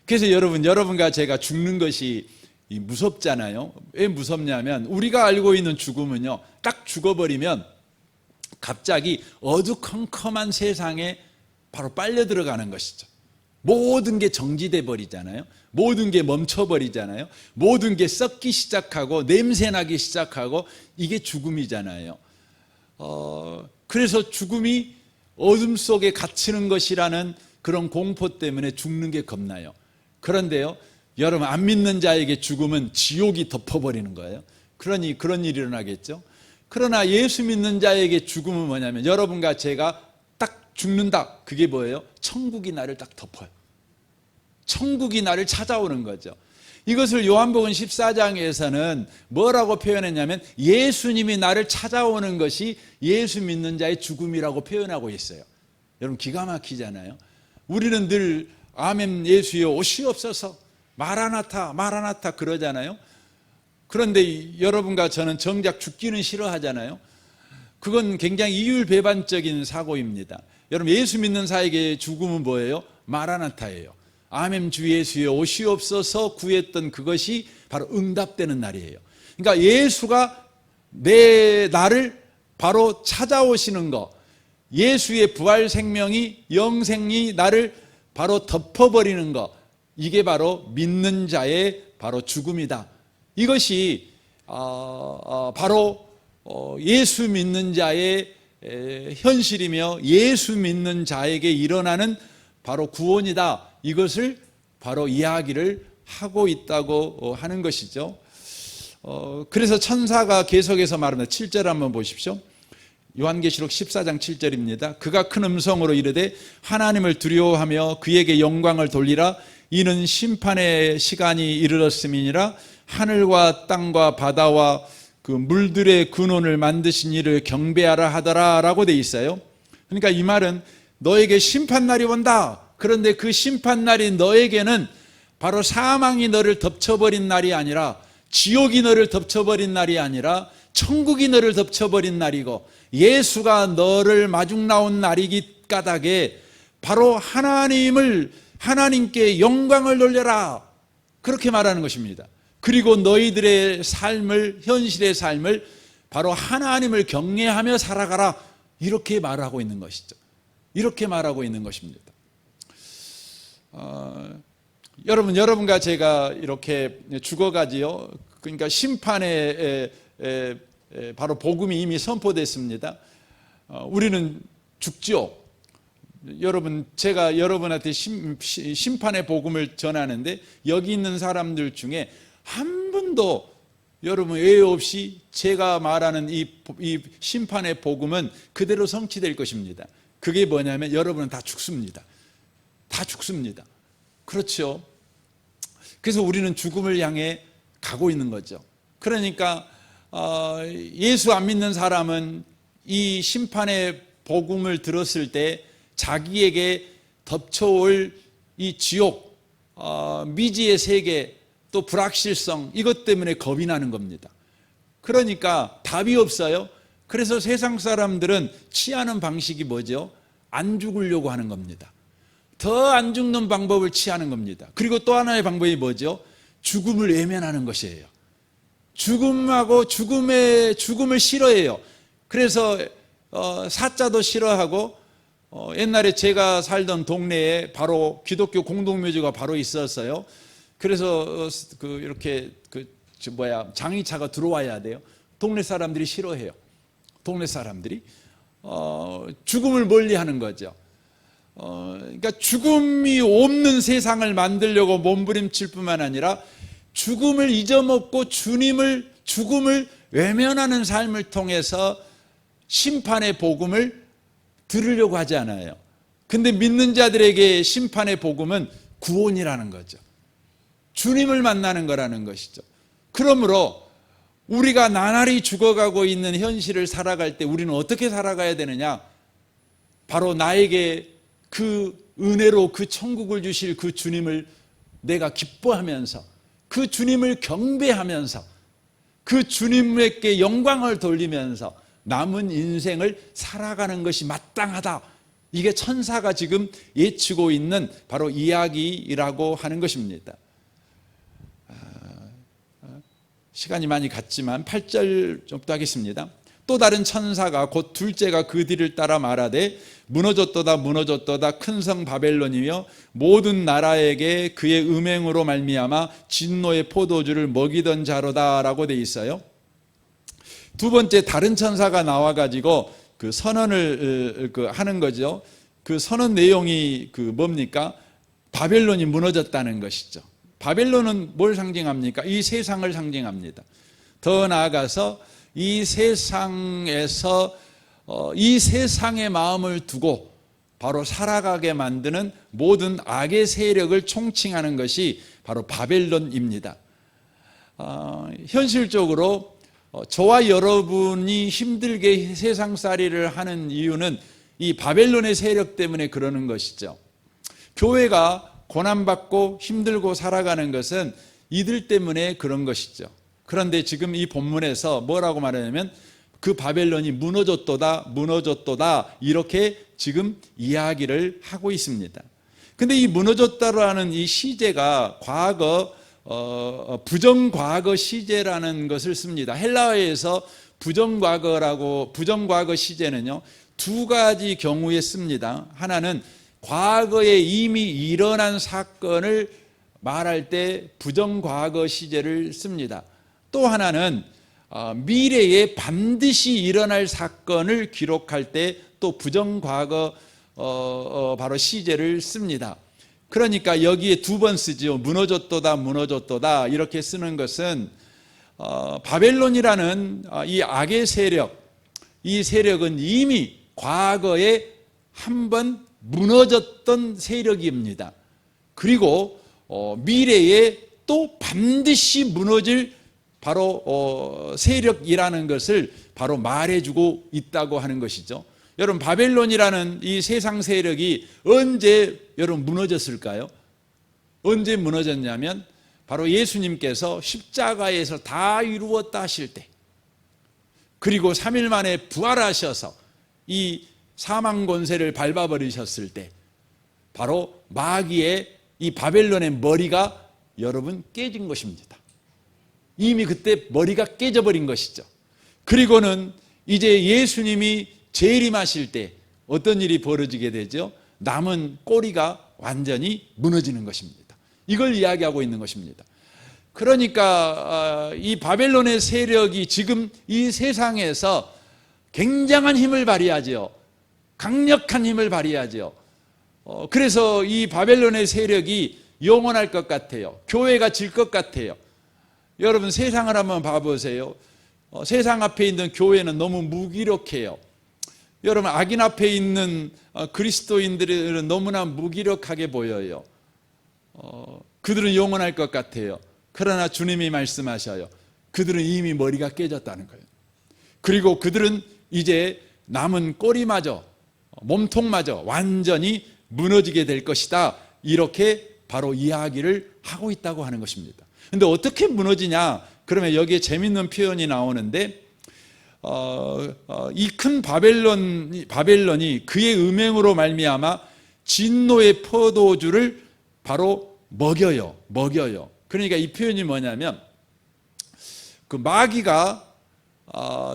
그래서 여러분과 제가 죽는 것이 무섭잖아요. 왜 무섭냐면 우리가 알고 있는 죽음은요, 딱 죽어버리면 갑자기 어두컴컴한 세상에 바로 빨려 들어가는 것이죠. 모든 게 정지돼 버리잖아요. 모든 게 멈춰 버리잖아요. 모든 게 썩기 시작하고 냄새나기 시작하고, 이게 죽음이잖아요. 그래서 죽음이 어둠 속에 갇히는 것이라는 그런 공포 때문에 죽는 게 겁나요. 그런데요, 여러분, 안 믿는 자에게 죽음은 지옥이 덮어버리는 거예요. 그러니 그런 일이 일어나겠죠. 그러나 예수 믿는 자에게 죽음은 뭐냐면, 여러분과 제가 딱 죽는다, 그게 뭐예요? 천국이 나를 딱 덮어요. 천국이 나를 찾아오는 거죠. 이것을 요한복음 14장에서는 뭐라고 표현했냐면, 예수님이 나를 찾아오는 것이 예수 믿는 자의 죽음이라고 표현하고 있어요. 여러분, 기가 막히잖아요. 우리는 늘 아멘 예수여 오시옵소서, 마라나타 마라나타 그러잖아요. 그런데 여러분과 저는 정작 죽기는 싫어하잖아요. 그건 굉장히 이율배반적인 사고입니다. 여러분, 예수 믿는 자에게 죽음은 뭐예요? 마라나타예요. 아멘 주 예수여 오시옵소서 구했던 그것이 바로 응답되는 날이에요. 그러니까 예수가 나를 바로 찾아오시는 것, 예수의 부활 생명이, 영생이 나를 바로 덮어버리는 것, 이게 바로 믿는 자의 바로 죽음이다. 이것이 바로 예수 믿는 자의 현실이며 예수 믿는 자에게 일어나는 바로 구원이다. 이것을 바로 이야기를 하고 있다고 하는 것이죠. 그래서 천사가 계속해서 말합니다. 7절 한번 보십시오. 요한계시록 14장 7절입니다. 그가 큰 음성으로 이르되 하나님을 두려워하며 그에게 영광을 돌리라. 이는 심판의 시간이 이르렀음이니라. 하늘과 땅과 바다와 그 물들의 근원을 만드신 이를 경배하라 하더라 라고 돼 있어요. 그러니까 이 말은 너에게 심판날이 온다. 그런데 그 심판날이 너에게는 바로 사망이 너를 덮쳐버린 날이 아니라, 지옥이 너를 덮쳐버린 날이 아니라 천국이 너를 덮쳐버린 날이고, 예수가 너를 마중 나온 날이기 까닭에 바로 하나님께 영광을 돌려라, 그렇게 말하는 것입니다. 그리고 너희들의 삶을, 현실의 삶을 바로 하나님을 경외하며 살아가라, 이렇게 말하고 있는 것이죠. 이렇게 말하고 있는 것입니다. 여러분과 제가 이렇게 죽어가지요. 그러니까 심판의 바로 복음이 이미 선포됐습니다. 우리는 죽죠. 여러분, 제가 여러분한테 심판의 복음을 전하는데 여기 있는 사람들 중에 한 분도 여러분 예외 없이 제가 말하는 이 심판의 복음은 그대로 성취될 것입니다. 그게 뭐냐면 여러분은 다 죽습니다. 다 죽습니다. 그렇죠. 그래서 우리는 죽음을 향해 가고 있는 거죠. 그러니까 예수 안 믿는 사람은 이 심판의 복음을 들었을 때 자기에게 덮쳐올 이 지옥, 미지의 세계, 또 불확실성, 이것 때문에 겁이 나는 겁니다. 그러니까 답이 없어요. 그래서 세상 사람들은 취하는 방식이 뭐죠? 안 죽으려고 하는 겁니다. 더 안 죽는 방법을 취하는 겁니다. 그리고 또 하나의 방법이 뭐죠? 죽음을 외면하는 것이에요. 죽음을 싫어해요. 그래서 사자도 싫어하고, 옛날에 제가 살던 동네에 바로 기독교 공동묘지가 바로 있었어요. 그래서 이렇게 장의차가 들어와야 돼요. 동네 사람들이 싫어해요. 동네 사람들이 죽음을 멀리하는 거죠. 그러니까 죽음이 없는 세상을 만들려고 몸부림칠 뿐만 아니라 죽음을 잊어먹고 죽음을 외면하는 삶을 통해서 심판의 복음을 들으려고 하지 않아요. 근데 믿는 자들에게 심판의 복음은 구원이라는 거죠. 주님을 만나는 거라는 것이죠. 그러므로 우리가 나날이 죽어가고 있는 현실을 살아갈 때 우리는 어떻게 살아가야 되느냐? 바로 나에게 그 은혜로 그 천국을 주실 그 주님을 내가 기뻐하면서, 그 주님을 경배하면서, 그 주님에게 영광을 돌리면서 남은 인생을 살아가는 것이 마땅하다. 이게 천사가 지금 예치고 있는 바로 이야기라고 하는 것입니다. 시간이 많이 갔지만 8절 정도 하겠습니다. 또 다른 천사가 곧 둘째가 그 뒤를 따라 말하되 무너졌도다 무너졌도다 큰 성 바벨론이며 모든 나라에게 그의 음행으로 말미암아 진노의 포도주를 먹이던 자로다라고 돼 있어요. 두 번째 다른 천사가 나와가지고 그 선언을 하는 거죠. 그 선언 내용이 뭡니까? 바벨론이 무너졌다는 것이죠. 바벨론은 뭘 상징합니까? 이 세상을 상징합니다. 더 나아가서 이 세상에서 이 세상의 마음을 두고 바로 살아가게 만드는 모든 악의 세력을 총칭하는 것이 바로 바벨론입니다. 현실적으로 저와 여러분이 힘들게 세상살이를 하는 이유는 이 바벨론의 세력 때문에 그러는 것이죠. 교회가 고난받고 힘들고 살아가는 것은 이들 때문에 그런 것이죠. 그런데 지금 이 본문에서 뭐라고 말하냐면 그 바벨론이 무너졌도다 무너졌도다 이렇게 지금 이야기를 하고 있습니다. 근데 이 무너졌다라는 이 시제가 과거 부정과거 시제라는 것을 씁니다. 헬라어에서 부정과거 시제는요 두 가지 경우에 씁니다. 하나는 과거에 이미 일어난 사건을 말할 때 부정과거 시제를 씁니다. 또 하나는 미래에 반드시 일어날 사건을 기록할 때 또 부정과거 바로 시제를 씁니다. 그러니까 여기에 두 번 쓰죠. 무너졌도다 무너졌도다 이렇게 쓰는 것은 바벨론이라는 이 악의 세력, 이 세력은 이미 과거에 한번 무너졌던 세력입니다. 그리고 미래에 또 반드시 무너질 바로 세력이라는 것을 바로 말해주고 있다고 하는 것이죠. 여러분 바벨론이라는 이 세상 세력이 언제 여러분 무너졌을까요? 언제 무너졌냐면 바로 예수님께서 십자가에서 다 이루었다 하실 때, 그리고 3일 만에 부활하셔서 이 사망 권세를 밟아버리셨을 때 바로 마귀의 이 바벨론의 머리가 여러분 깨진 것입니다. 이미 그때 머리가 깨져버린 것이죠. 그리고는 이제 예수님이 재림하실 때 어떤 일이 벌어지게 되죠? 남은 꼬리가 완전히 무너지는 것입니다. 이걸 이야기하고 있는 것입니다. 그러니까 이 바벨론의 세력이 지금 이 세상에서 굉장한 힘을 발휘하죠. 강력한 힘을 발휘하죠. 그래서 이 바벨론의 세력이 영원할 것 같아요. 교회가 질 것 같아요. 여러분 세상을 한번 봐보세요. 세상 앞에 있는 교회는 너무 무기력해요. 여러분 악인 앞에 있는 그리스도인들은 너무나 무기력하게 보여요. 그들은 영원할 것 같아요. 그러나 주님이 말씀하셔요. 그들은 이미 머리가 깨졌다는 거예요. 그리고 그들은 이제 남은 꼬리마저 몸통마저 완전히 무너지게 될 것이다. 이렇게 바로 이야기를 하고 있다고 하는 것입니다. 그런데 어떻게 무너지냐? 그러면 여기에 재밌는 표현이 나오는데 이 큰 바벨론이 그의 음행으로 말미암아 진노의 포도주를 바로 먹여요. 그러니까 이 표현이 뭐냐면 그 마귀가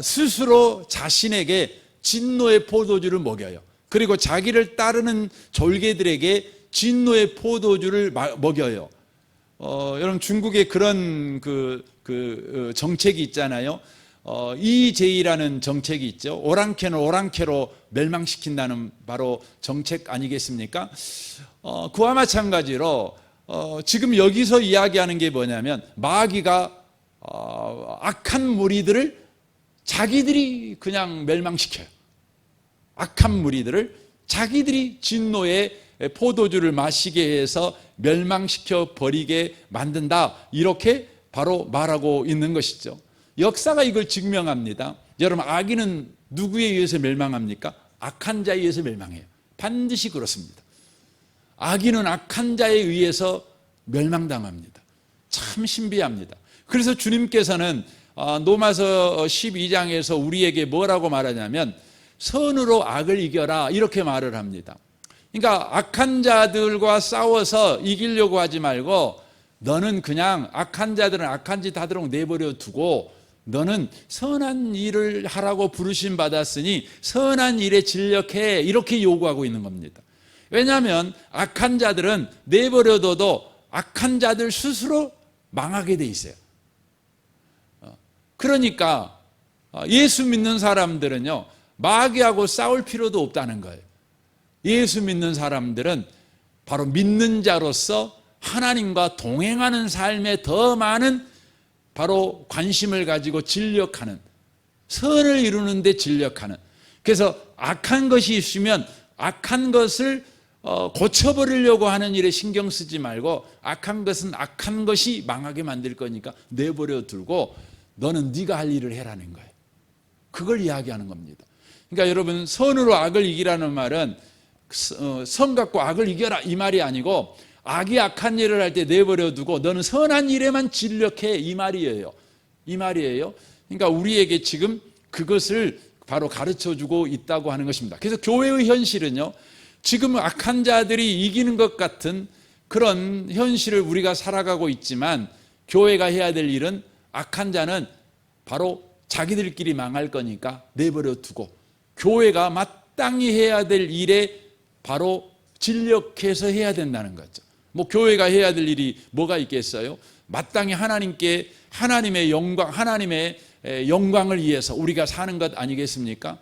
스스로 자신에게 진노의 포도주를 먹여요. 그리고 자기를 따르는 졸개들에게 진노의 포도주를 먹여요. 여러분 중국에 그런 정책이 있잖아요. EJ라는 정책이 있죠. 오랑캐는 오랑캐로 멸망시킨다는 바로 정책 아니겠습니까? 그와 마찬가지로 지금 여기서 이야기하는 게 뭐냐면 마귀가 악한 무리들을 자기들이 그냥 멸망시켜요. 악한 무리들을 자기들이 진노의 포도주를 마시게 해서 멸망시켜 버리게 만든다. 이렇게 바로 말하고 있는 것이죠. 역사가 이걸 증명합니다. 여러분 악인은 누구에 의해서 멸망합니까? 악한 자에 의해서 멸망해요. 반드시 그렇습니다. 악인은 악한 자에 의해서 멸망당합니다. 참 신비합니다. 그래서 주님께서는 로마서 12장에서 우리에게 뭐라고 말하냐면 선으로 악을 이겨라 이렇게 말을 합니다. 그러니까 악한 자들과 싸워서 이기려고 하지 말고 너는 그냥 악한 자들은 악한 짓 하도록 내버려 두고 너는 선한 일을 하라고 부르심 받았으니 선한 일에 진력해 이렇게 요구하고 있는 겁니다. 왜냐하면 악한 자들은 내버려둬도 악한 자들 스스로 망하게 돼 있어요. 그러니까 예수 믿는 사람들은요 마귀하고 싸울 필요도 없다는 거예요. 예수 믿는 사람들은 바로 믿는 자로서 하나님과 동행하는 삶에 더 많은 바로 관심을 가지고 진력하는, 선을 이루는 데 진력하는. 그래서 악한 것이 있으면 악한 것을 고쳐버리려고 하는 일에 신경 쓰지 말고 악한 것은 악한 것이 망하게 만들 거니까 내버려 두고 너는 네가 할 일을 해라는 거예요. 그걸 이야기하는 겁니다. 그러니까 여러분 선으로 악을 이기라는 말은 선 갖고 악을 이겨라 이 말이 아니고 악이 악한 일을 할 때 내버려 두고 너는 선한 일에만 진력해 이 말이에요. 그러니까 우리에게 지금 그것을 바로 가르쳐주고 있다고 하는 것입니다. 그래서 교회의 현실은요 지금 악한 자들이 이기는 것 같은 그런 현실을 우리가 살아가고 있지만 교회가 해야 될 일은 악한 자는 바로 자기들끼리 망할 거니까 내버려 두고 교회가 마땅히 해야 될 일에 바로 진력해서 해야 된다는 거죠. 뭐 교회가 해야 될 일이 뭐가 있겠어요? 마땅히 하나님께 하나님의 영광을 위해서 우리가 사는 것 아니겠습니까?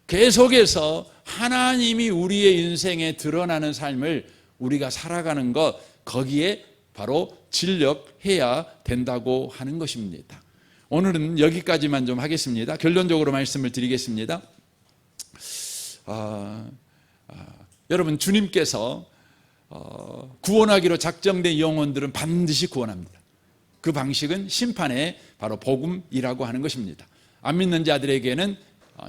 계속해서 하나님이 우리의 인생에 드러나는 삶을 우리가 살아가는 것, 거기에 바로 진력해야 된다고 하는 것입니다. 오늘은 여기까지만 좀 하겠습니다. 결론적으로 말씀을 드리겠습니다. 여러분 주님께서 구원하기로 작정된 영혼들은 반드시 구원합니다. 그 방식은 심판의 바로 복음이라고 하는 것입니다. 안 믿는 자들에게는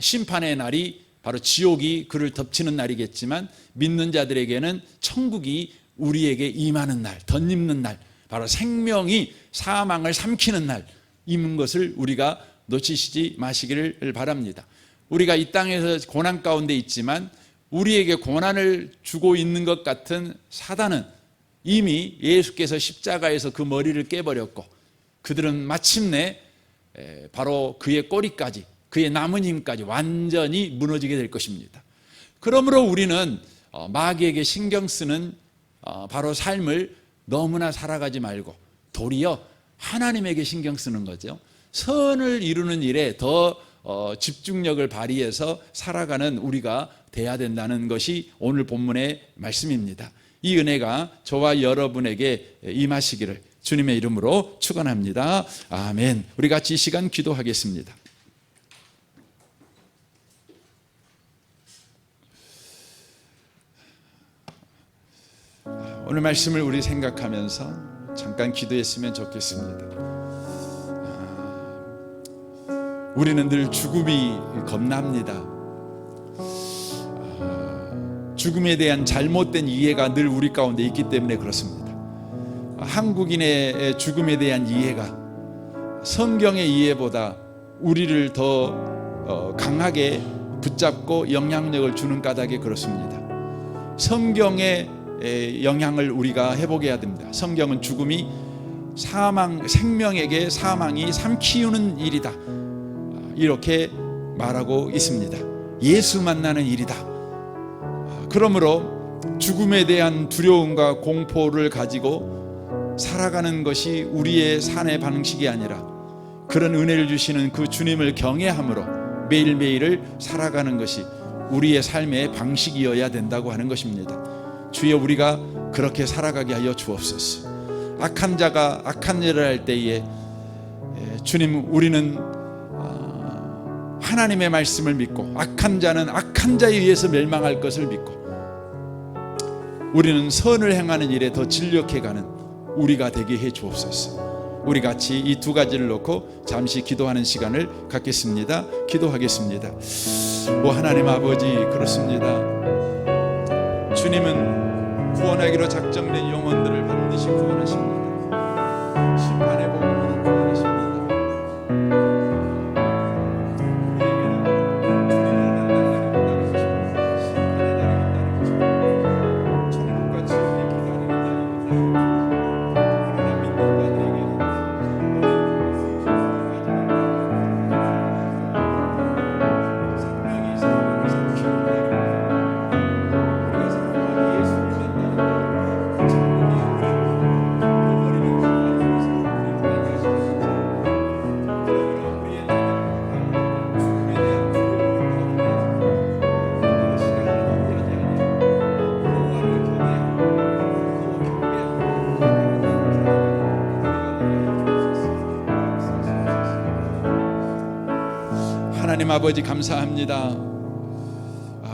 심판의 날이 바로 지옥이 그를 덮치는 날이겠지만 믿는 자들에게는 천국이 우리에게 임하는 날, 덧입는 날, 바로 생명이 사망을 삼키는 날인 것을 우리가 놓치시지 마시기를 바랍니다. 우리가 이 땅에서 고난 가운데 있지만 우리에게 고난을 주고 있는 것 같은 사단은 이미 예수께서 십자가에서 그 머리를 깨버렸고 그들은 마침내 바로 그의 꼬리까지 그의 남은 힘까지 완전히 무너지게 될 것입니다. 그러므로 우리는 마귀에게 신경 쓰는 바로 삶을 너무나 살아가지 말고 도리어 하나님에게 신경 쓰는 거죠. 선을 이루는 일에 더 집중력을 발휘해서 살아가는 우리가 돼야 된다는 것이 오늘 본문의 말씀입니다. 이 은혜가 저와 여러분에게 임하시기를 주님의 이름으로 축원합니다. 아멘. 우리 같이 이 시간 기도하겠습니다. 오늘 말씀을 우리 생각하면서 잠깐 기도했으면 좋겠습니다. 우리는 늘 죽음이 겁납니다. 죽음에 대한 잘못된 이해가 늘 우리 가운데 있기 때문에 그렇습니다. 한국인의 죽음에 대한 이해가 성경의 이해보다 우리를 더 강하게 붙잡고 영향력을 주는 까닭에 그렇습니다. 성경의 영향을 우리가 해보게 됩니다. 성경은 죽음이 생명에게 사망이 삼키우는 일이다, 이렇게 말하고 있습니다. 예수 만나는 일이다. 그러므로 죽음에 대한 두려움과 공포를 가지고 살아가는 것이 우리의 삶의 방식이 아니라 그런 은혜를 주시는 그 주님을 경외함으로 매일매일을 살아가는 것이 우리의 삶의 방식이어야 된다고 하는 것입니다. 주여, 우리가 그렇게 살아가게 하여 주옵소서. 악한 자가 악한 일을 할 때에 주님, 우리는 하나님의 말씀을 믿고 악한 자는 악한 자에 의해서 멸망할 것을 믿고 우리는 선을 행하는 일에 더 진력해가는 우리가 되게 해 주옵소서. 우리 같이 이 두 가지를 놓고 잠시 기도하는 시간을 갖겠습니다. 기도하겠습니다. 오 하나님 아버지, 그렇습니다. 주님은 구원하기로 작정된 영혼들을 반드시 구원하십니다. 심판의 복음으로 구원하십니다. 하나님 아버지, 감사합니다.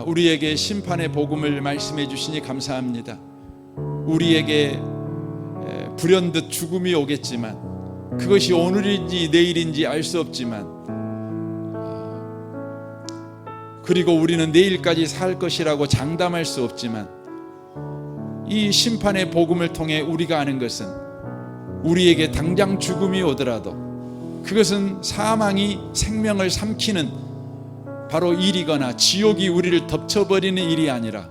우리에게 심판의 복음을 말씀해 주시니 감사합니다. 우리에게 불현듯 죽음이 오겠지만 그것이 오늘인지 내일인지 알 수 없지만, 그리고 우리는 내일까지 살 것이라고 장담할 수 없지만, 이 심판의 복음을 통해 우리가 아는 것은 우리에게 당장 죽음이 오더라도 그것은 사망이 생명을 삼키는 바로 일이거나 지옥이 우리를 덮쳐버리는 일이 아니라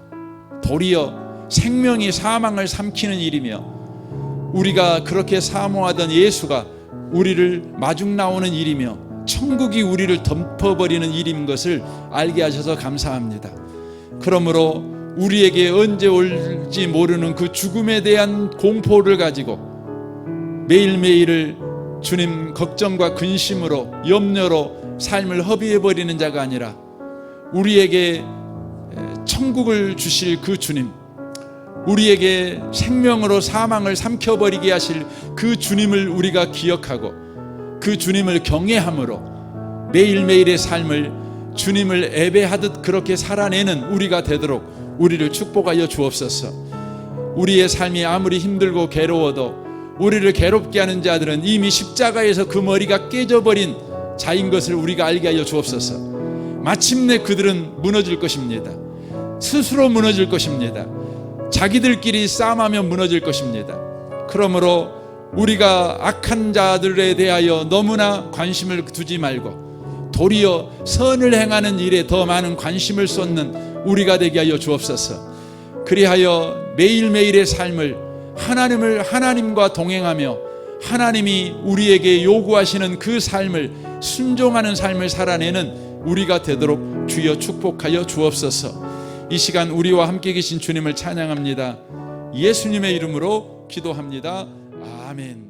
도리어 생명이 사망을 삼키는 일이며, 우리가 그렇게 사모하던 예수가 우리를 마중 나오는 일이며 천국이 우리를 덮어버리는 일인 것을 알게 하셔서 감사합니다. 그러므로 우리에게 언제 올지 모르는 그 죽음에 대한 공포를 가지고 매일매일을 주님 걱정과 근심으로 염려로 삶을 허비해버리는 자가 아니라 우리에게 천국을 주실 그 주님, 우리에게 생명으로 사망을 삼켜버리게 하실 그 주님을 우리가 기억하고 그 주님을 경외함으로 매일매일의 삶을 주님을 예배하듯 그렇게 살아내는 우리가 되도록 우리를 축복하여 주옵소서. 우리의 삶이 아무리 힘들고 괴로워도 우리를 괴롭게 하는 자들은 이미 십자가에서 그 머리가 깨져버린 자인 것을 우리가 알게 하여 주옵소서. 마침내 그들은 무너질 것입니다. 스스로 무너질 것입니다. 자기들끼리 싸움하며 무너질 것입니다. 그러므로 우리가 악한 자들에 대하여 너무나 관심을 두지 말고 도리어 선을 행하는 일에 더 많은 관심을 쏟는 우리가 되게 하여 주옵소서. 그리하여 매일매일의 삶을 하나님과 동행하며 하나님이 우리에게 요구하시는 그 삶을 순종하는 삶을 살아내는 우리가 되도록 주여 축복하여 주옵소서. 이 시간 우리와 함께 계신 주님을 찬양합니다. 예수님의 이름으로 기도합니다. 아멘.